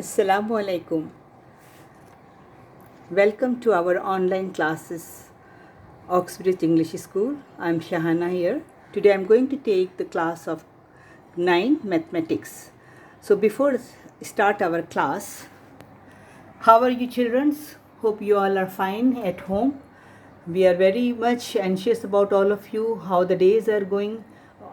Assalamu alaikum. Welcome to our online classes, Oxbridge English School. I'm Shahana here. Today I'm going to take the class of 9 mathematics. So before start our class, how are you children? Hope you all are fine at home. We are very much anxious about all of you, how the days are going.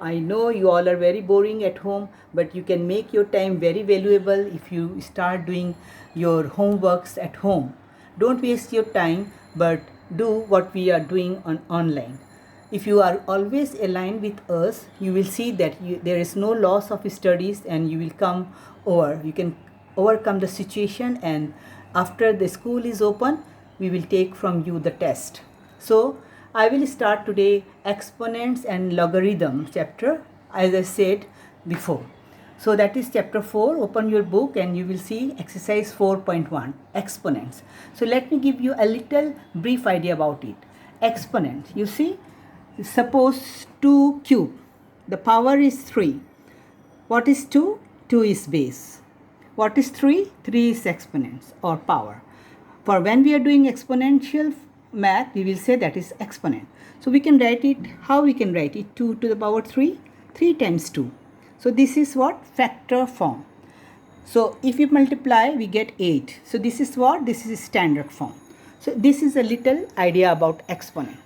I know you all are very boring at home, but you can make your time very valuable if you start doing your homeworks at home. Don't waste your time, but do what we are doing online. If you are always aligned with us, you will see that there is no loss of studies and you will come over. You can overcome the situation, and after the school is open, we will take from you the test. So I will start today exponents and logarithm chapter, as I said before. So that is chapter 4. Open your book and you will see exercise 4.1, exponents. So let me give you a little brief idea about it. Exponents, you see, suppose 2 cube, the power is 3. What is 2? 2 is base. What is 3? 3 is exponents or power. For when we are doing exponential math, we will say that is exponent. So we can write it, how we can write it? 2 to the power 3, 3 times 2. So this is what? Factor form. So if you multiply, we get 8. So this is what? This is standard form. So this is a little idea about exponent.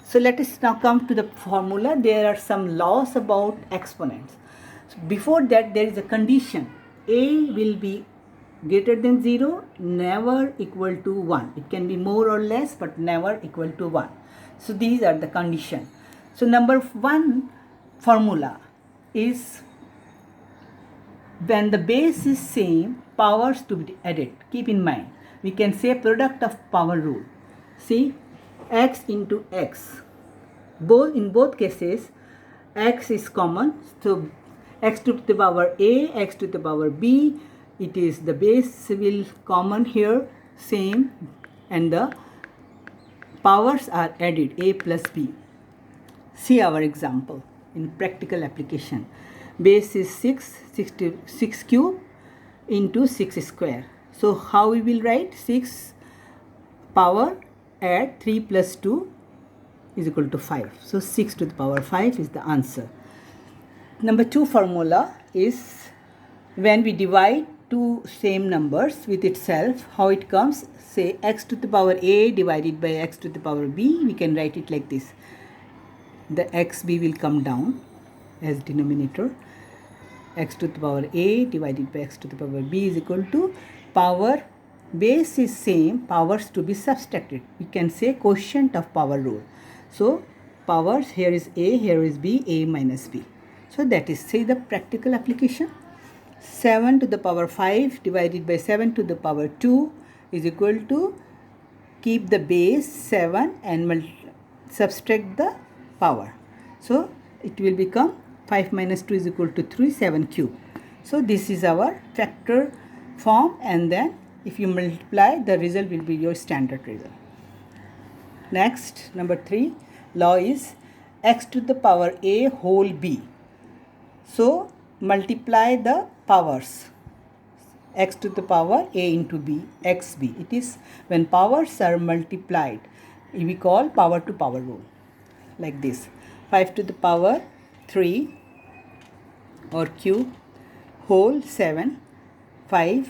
So let us now come to the formula. There are some laws about exponents. So before that, there is a condition. A will be greater than 0, never equal to 1. It can be more or less, but never equal to 1. So these are the condition. So number 1 formula is when the base is same, powers to be added. Keep in mind, we can say product of power rule. See, x into x. In both cases, x is common. So x to the power a, x to the power b. It is the base will common here, same, and the powers are added, a plus b. See our example in practical application. Base is 6 cube into 6 square. So how we will write? 6 power add 3 plus 2 is equal to 5. So 6 to the power 5 is the answer. Number 2 formula is when we divide two same numbers with itself, how it comes? Say x to the power a divided by x to the power b. We can write it like this. The xb will come down as denominator. X to the power a divided by x to the power b is equal to power. Base is same, powers to be subtracted. We can say quotient of power rule. So powers, here is a, here is b, a minus b. So that is, say, the practical application. 7 to the power 5 divided by 7 to the power 2 is equal to, keep the base 7 and subtract the power. So it will become 5 minus 2 is equal to 3, 7 cube. So this is our factor form, and then if you multiply, the result will be your standard result. Next, number 3 law is x to the power a whole b. So multiply the powers. X to the power a into b, xb. It is when powers are multiplied, we call power to power rule. Like this. 5 to the power 3 or cube whole 7. 5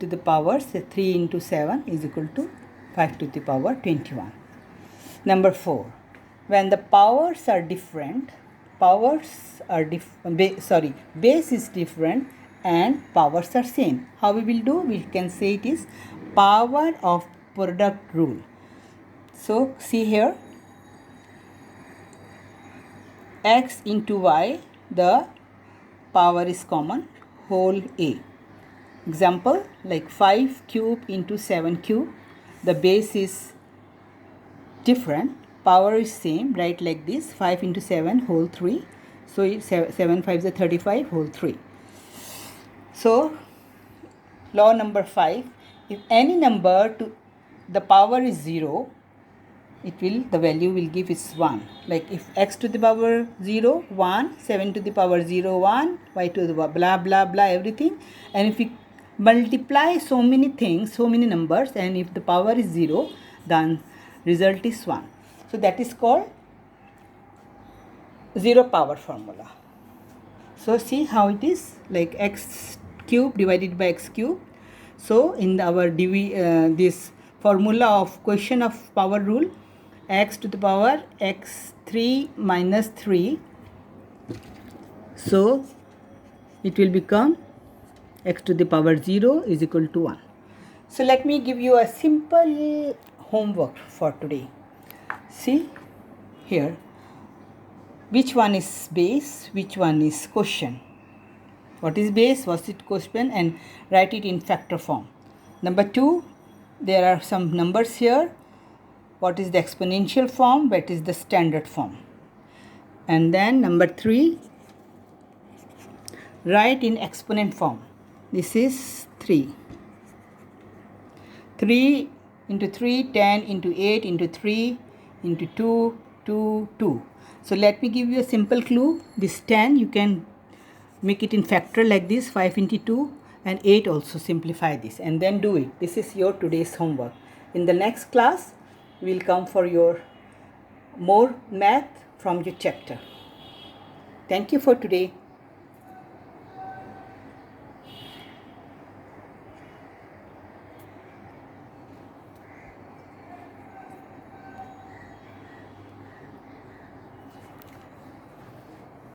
to the power, say 3 into 7 is equal to 5 to the power 21. Number 4. When the powers are different, base is different and powers are same. How we will do? We can say it is power of product rule. So see here, x into y, the power is common, whole a. Example, like 5 cube into 7 cube, the base is different, power is same, right? Like this, 5 into 7 whole 3. So 7 5 is 35 whole 3. So law number 5, if any number to the power is 0, the value will give is 1. Like if x to the power 0, 1, 7 to the power 0, 1, y to the blah blah blah everything. And if we multiply so many things, so many numbers, and if the power is 0, then result is 1. So that is called zero power formula. So see how it is, like x cube divided by x cube. So in our this formula of question of power rule, x to the power x3 minus 3, so it will become x to the power 0 is equal to 1. So let me give you a simple homework for today. See here, which one is base, which one is quotient. What is base, what is quotient, and write it in factor form. Number 2, there are some numbers here. What is the exponential form, what is the standard form. And then number 3, write in exponent form. This is 3. 3 into 3, 10 into 8 into 3 into 2, 2, 2. So let me give you a simple clue. This 10, you can make it in factor like this, 5 into 2, and 8 also, simplify this and then do it. This is your today's homework. In the next class, we will come for your more math from your chapter. Thank you for today.